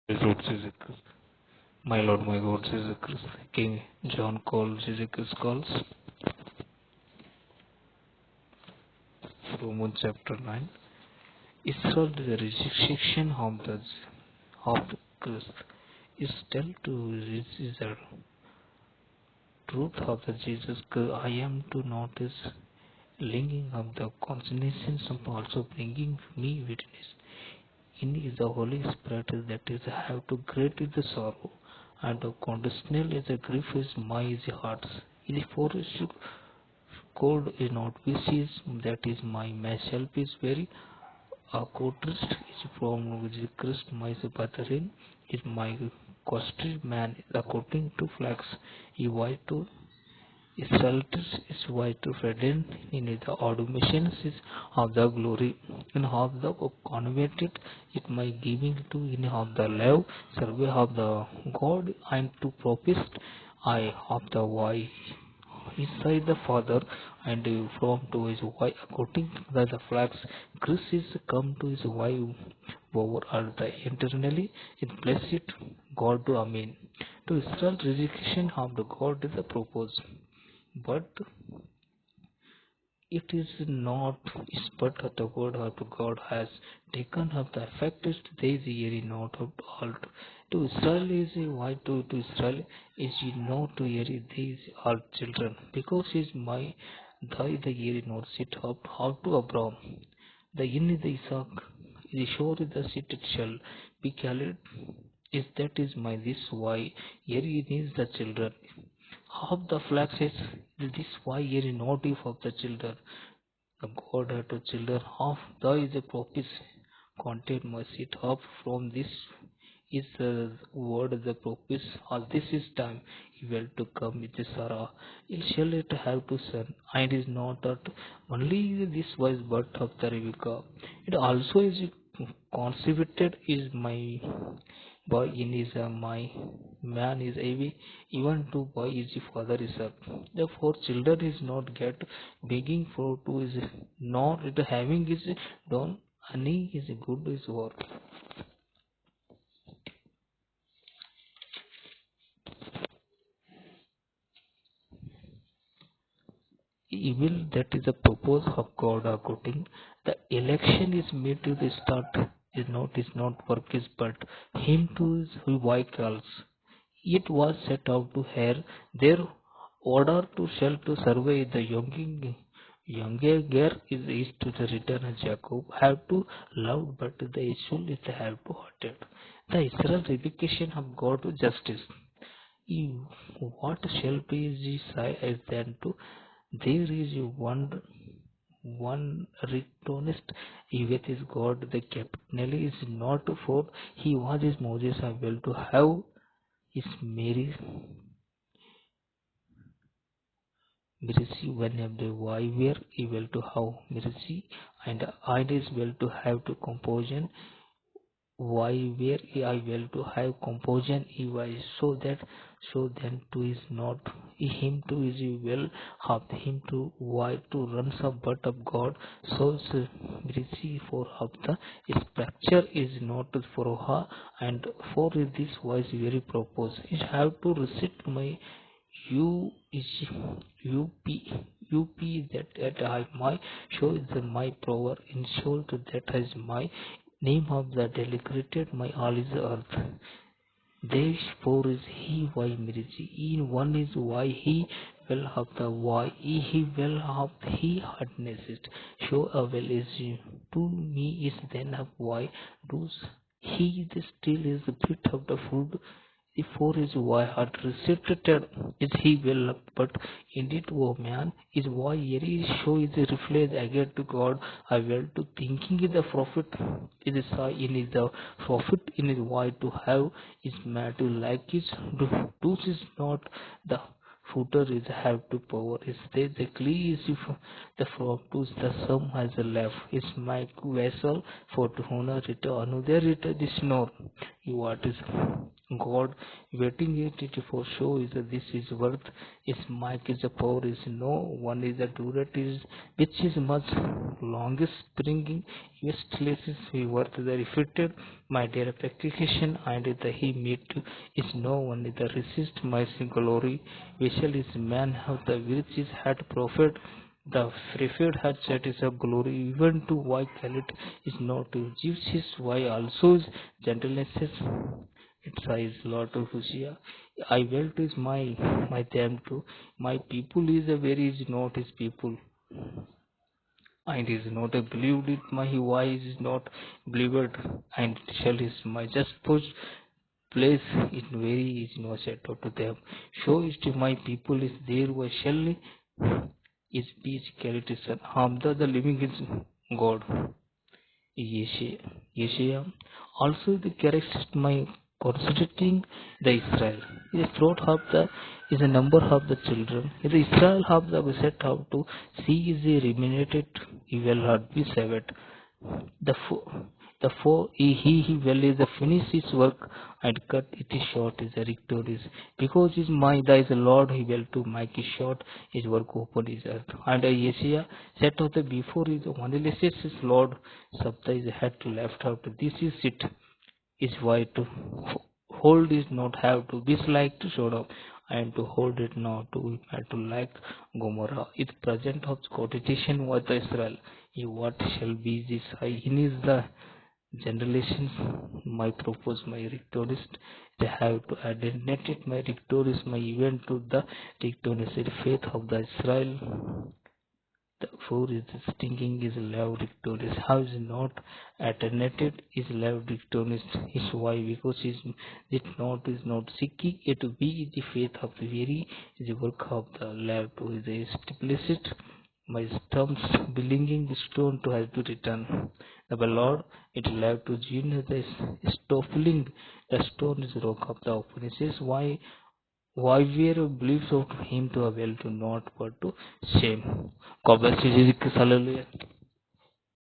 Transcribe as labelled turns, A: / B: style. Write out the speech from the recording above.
A: Lord Jesus, my Lord, my God, Jesus Christ. King John calls Jesus Christ calls. Romans chapter 9. Israel, the rejection of the Christ is tell to resist the truth of the Jesus Christ. I am to notice linking of the consolations of also bringing me witness. In is the Holy Spirit that is have to great is the sorrow, and the conditional is the grief is my is the hearts. Is the forest cold is not which is that is my myself is very coldest is from the Christ my brethren is my costly man according to flax. He white to Israelites is white to Fredin in the automations is of the glory in of the converted it my giving to in of the love survey of the God and to propest I of the why inside the Father and from to his wife according to the flags Christ is come to his wife over earth internally in blessed God to Amen. To Israel rejection of the God is a propose. But it is not is but the word of God has taken up the effect is they is ye not of all to Israel is why to Israel is ye not to hear these all children because is my thy the year not sit up how to Abraham the in the Isaac the shore the city shall be called is that is my this why here is the children of the flax is this why ye not if of the children the God had to children of the is a prophecy content must sit up from this is the word the prophecy as this is time he will to come with the Sarah it shall it have to son and is not that only this was birth of the Rebecca it also is conceived is my boy in is my man is heavy even to boy is the father is up therefore children is not get begging for to is not it having is done any is good is work evil that is the purpose of God according the election is made to the start is not work is but him to is who why calls it was set out to hear their order to shall to survey the younger girl is to the return of Jacob have to love but the issue is have to hurt it. The Israel revocation of God to justice. What shall be the sigh as then to there is one returnest with his God the captain is not for he was his Moses able to have his Mary mercy when the why were able to have mercy and I is well to have to composition why were I will to have composition EY so then to is not him to is will have him to why to run some but of God so mercy for of the structure is not for her and for this was very purpose is have to receipt my U is UP that I my show is my power ensure that is my name of the delegated my all is earth. Therefore is he why mercy. In one is why he will have the why he will have he hardness it. Show a well is to me is then of why does he the still is the bit of the food for his why had restricted is he will but indeed O man is why every show is a reflect again to God I will to thinking is the prophet is a sign in is the prophet in his why to have is mad to like his do is not the footer is have to power is there the clear is if the frog to the sum has a left is my vessel for to honor it another it is no you what is God waiting it for show is that this is worth is mic is a power is no one is a durat is which is much longest bringing useless is we worth the reflected my dear application and the he meet is no one is the resist my glory vessel is man have the which is had prophet the preferred had set is a glory even to why call it is not to gives his why also is gentleness it says Lord of Hosea. I will is my them too. My people is a very is not his people. And is not a believed it my wise is not believed and shall is my just push place it very is no set out to them. Show it to my people is there was shall is peace charity son. Hamda the living is God. Yeshua also the character my considering the Israel. The throat of the is a number of the children. The Israel of the set how to see is the remunerated he will not be saved. The four he will is the finish his work and cut it is short is the victorious because his mind is the Lord he will to make it short his work open is earth and Yeshua set of the before is only his Lord Sabta is had to left out this is it is why to hold is not have to dislike to show up and to hold it not to have to like Gomorrah. It present of quotation with Israel. You what shall be this high in is the generations my propose my rectorist they have to identify my rectorist my event to the rectorist faith of the Israel the four is stinking is love victorious. How is not alternated is love victorious is why because it not is not seeking it to be the faith of the very is the work of the love to is established my stumps belonging the stone to have to return. The Lord it love to genius the stopping the stone is rock of the openness is why were beliefs of him to avail to not but to shame. God bless you, Jesus. Hallelujah.